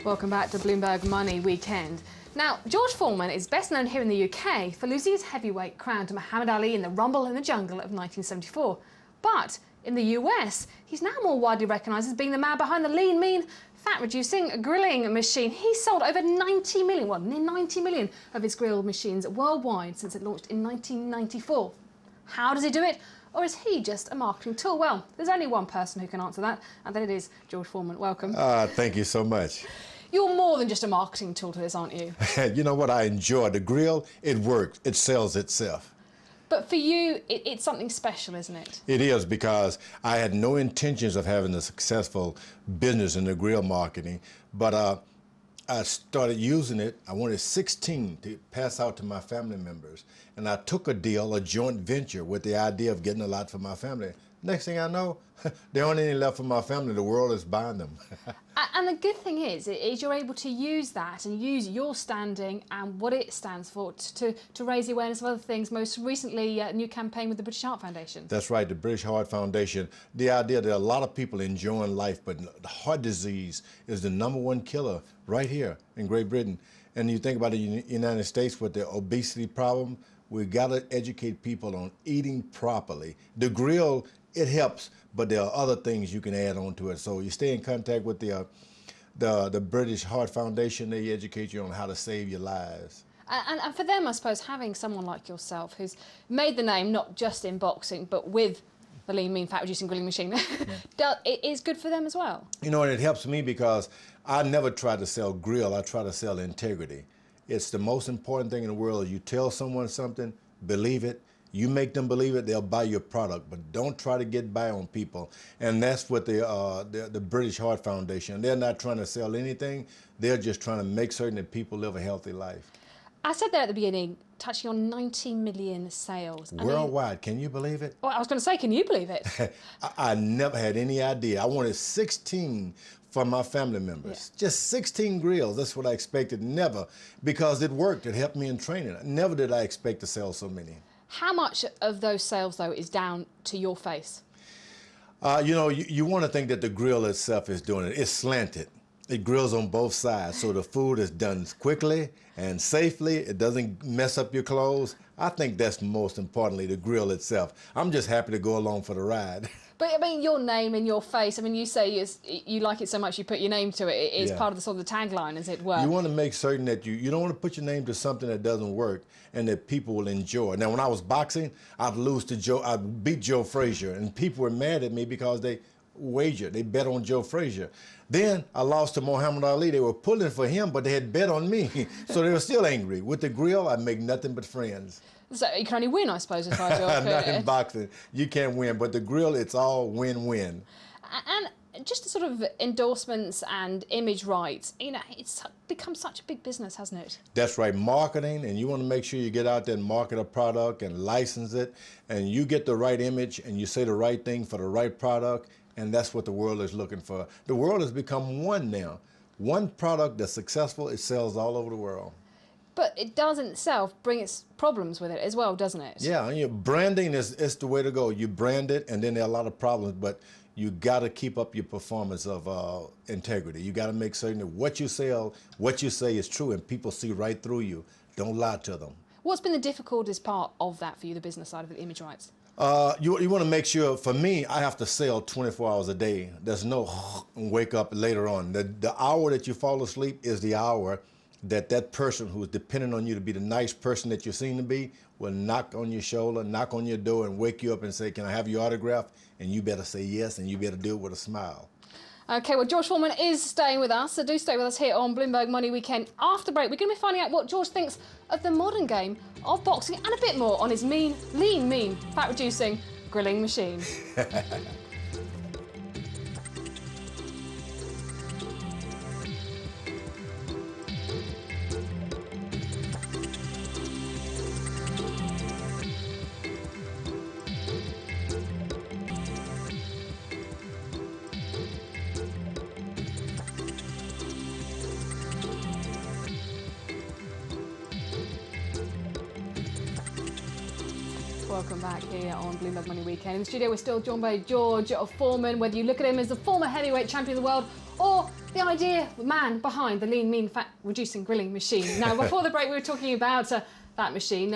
Welcome back to Bloomberg Money Weekend. Now, George Foreman is best known here in the UK for losing his heavyweight crown to Muhammad Ali in the Rumble in the Jungle of 1974. But in the US, he's now more widely recognised as being the man behind the lean, mean, fat-reducing grilling machine. He's sold over 90 million, well, near 90 million of his grill machines worldwide since it launched in 1994. How does he do it? Or is he just a marketing tool? Well, there's only one person who can answer that, and that it is George Foreman. Welcome. Thank you so much. You're more than just a marketing tool to this, aren't you? You know what I enjoy? The grill, it works. It sells itself. But for you, it's something special, isn't it? It is, because I had no intentions of having a successful business in the grill marketing, but I started using it. I wanted 16 to pass out to my family members. And I took a deal, a joint venture, with the idea of getting a lot for my family. Next thing I know, there aren't any left for my family. The world is buying them. And the good thing is you're able to use that and use your standing and what it stands for to raise the awareness of other things. Most recently, a new campaign with the British Heart Foundation. That's right, the British Heart Foundation. The idea that a lot of people enjoying life, but heart disease is the #1 killer right here in Great Britain. And you think about the United States with the obesity problem, we got to educate people on eating properly. The grill, it helps, but there are other things you can add on to it. So you stay in contact with the British Heart Foundation. They educate you on how to save your lives. And for them, I suppose, having someone like yourself who's made the name not just in boxing, but with the lean, mean, fat-reducing grilling machine, it is good for them as well. You know, and it helps me because I never try to sell grill. I try to sell integrity. It's the most important thing in the world. You tell someone something, believe it. You make them believe it, they'll buy your product, but don't try to get by on people. And that's what the British Heart Foundation, they're not trying to sell anything, they're just trying to make certain that people live a healthy life. I said there at the beginning, touching on 90 million sales. Worldwide, can you believe it? Well, I was going to say, can you believe it? I never had any idea. I wanted 16 for my family members. Yeah. Just 16 grills, that's what I expected. Never, because it worked, it helped me in training. Never did I expect to sell so many. How much of those sales, though, is down to your face? You know, you want to think that the grill itself is doing it. It's slanted. It grills on both sides, so the food is done quickly and safely. It doesn't mess up your clothes. I think that's most importantly, the grill itself. I'm just happy to go along for the ride. But I mean, your name and your face, I mean, you say you like it so much you put your name to it. It is part of the sort of the tagline, as it were. You want to make certain that you don't want to put your name to something that doesn't work and that people will enjoy. Now, when I was boxing, I'd beat Joe Frazier, and people were mad at me because they bet on Joe Frazier. Then I lost to Muhammad Ali. They were pulling for him, but they had bet on me. So they were still angry. With the grill, I make nothing but friends. So you can only win, I suppose, as far as you're Not in boxing. You can't win. But the grill, it's all win-win. And just the sort of endorsements and image rights, you know, it's become such a big business, hasn't it? That's right. Marketing, and you want to make sure you get out there and market a product and license it, and you get the right image and you say the right thing for the right product, and that's what the world is looking for. The world has become one now. One product that's successful, it sells all over the world. But it does in itself bring its problems with it as well, doesn't it? Yeah, branding is the way to go. You brand it, and then there are a lot of problems, but you got to keep up your performance of integrity. You got to make certain that what you sell, what you say is true, and people see right through you. Don't lie to them. What's been the difficultest part of that for you, the business side of the image rights? You want to make sure, for me, I have to sell 24 hours a day. There's no wake up later on. The hour that you fall asleep is the hour that person who is dependent on you to be the nice person that you seem to be will knock on your shoulder, knock on your door, and wake you up and say, can I have your autograph? And you better say yes, and you better do it with a smile. OK, well, George Foreman is staying with us, so do stay with us here on Bloomberg Money Weekend. After break, we're going to be finding out what George thinks of the modern game of boxing and a bit more on his lean, mean, fat-reducing grilling machine. Welcome back here on Bloomberg Money Weekend. In the studio, we're still joined by George Foreman. Whether you look at him as the former heavyweight champion of the world or the idea, the man behind the lean, mean, fat reducing grilling machine. Now, before the break, we were talking about that machine.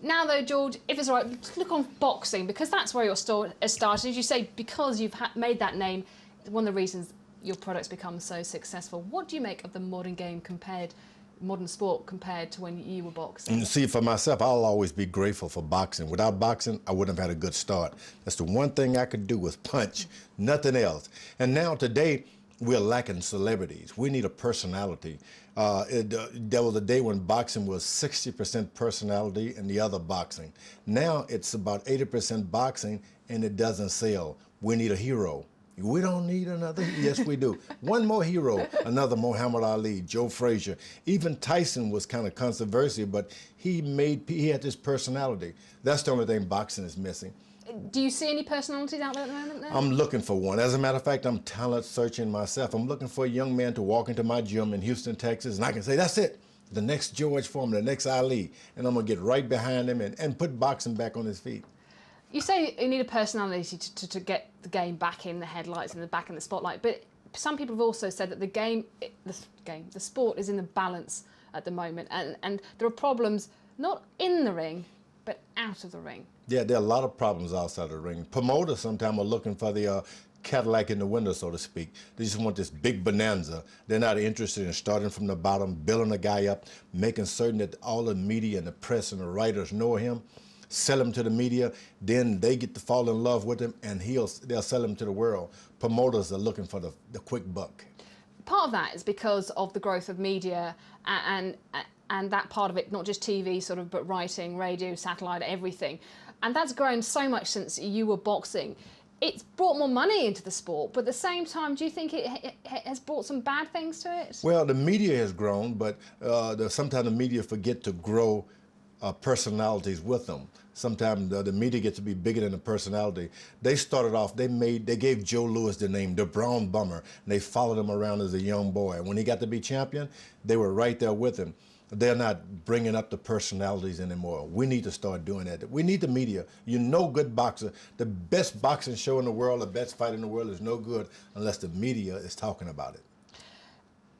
Now, though, George, if it's all right, let's look on boxing, because that's where your store has started. As you say, because you've made that name, one of the reasons your products become so successful. What do you make of the modern game modern sport compared to when you were boxing? And see, for myself, I'll always be grateful for boxing. Without boxing, I wouldn't have had a good start. That's the one thing I could do was punch, nothing else. And now today, we're lacking celebrities. We need a personality. There was a day when boxing was 60% personality and the other boxing. Now it's about 80% boxing and it doesn't sell. We need a hero. We don't need another. Yes, we do. One more hero, another Muhammad Ali, Joe Frazier. Even Tyson was kind of controversial, but he had this personality. That's the only thing boxing is missing. Do you see any personalities out there at the moment then? I'm looking for one. As a matter of fact, I'm talent searching myself. I'm looking for a young man to walk into my gym in Houston, Texas, and I can say, that's it. The next George Foreman, the next Ali. And I'm going to get right behind him and put boxing back on his feet. You say you need a personality to get the game back in the headlights and back in the spotlight, but some people have also said that the sport is in the balance at the moment, and there are problems not in the ring, but out of the ring. Yeah, there are a lot of problems outside of the ring. Promoters sometimes are looking for the Cadillac in the window, so to speak. They just want this big bonanza. They're not interested in starting from the bottom, building a guy up, making certain that all the media and the press and the writers know him, sell him to the media, then they get to fall in love with him, and they'll sell him to the world. Promoters are looking for the quick buck. Part of that is because of the growth of media and that part of it, not just TV, sort of, but writing, radio, satellite, everything. And that's grown so much since you were boxing. It's brought more money into the sport, but at the same time, do you think it has brought some bad things to it? Well, the media has grown, but sometimes the media forget to grow personalities with them. Sometimes the media gets to be bigger than the personality. They started off, they gave Joe Louis the name, the Brown Bummer, and they followed him around as a young boy. When he got to be champion, they were right there with him. They're not bringing up the personalities anymore. We need to start doing that. We need the media. Good boxer. The best boxing show in the world, the best fight in the world is no good unless the media is talking about it.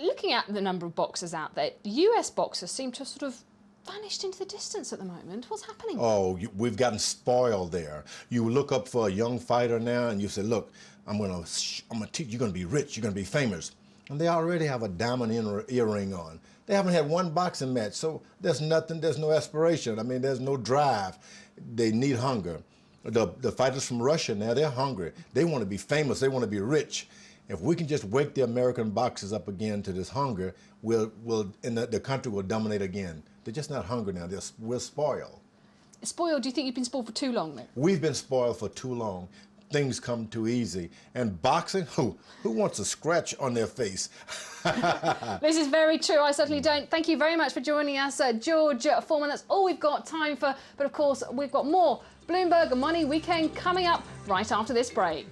Looking at the number of boxers out there, US boxers seem to have sort of vanished into the distance at the moment. What's happening? Oh, we've gotten spoiled there. You look up for a young fighter now and you say, look, I'm gonna teach, you're gonna be rich, you're gonna be famous. And they already have a diamond earring on. They haven't had one boxing match, so there's no aspiration. I mean, there's no drive. They need hunger. The fighters from Russia now, they're hungry. They want to be famous, they want to be rich. If we can just wake the American boxers up again to this hunger, the country will dominate again. They're just not hungry now, we're spoiled. Spoiled? Do you think you've been spoiled for too long then? We've been spoiled for too long. Things come too easy. And boxing, who wants a scratch on their face? This is very true. I certainly don't. Thank you very much for joining us, George Foreman. That's all we've got time for. But of course, we've got more Bloomberg Money Weekend coming up right after this break.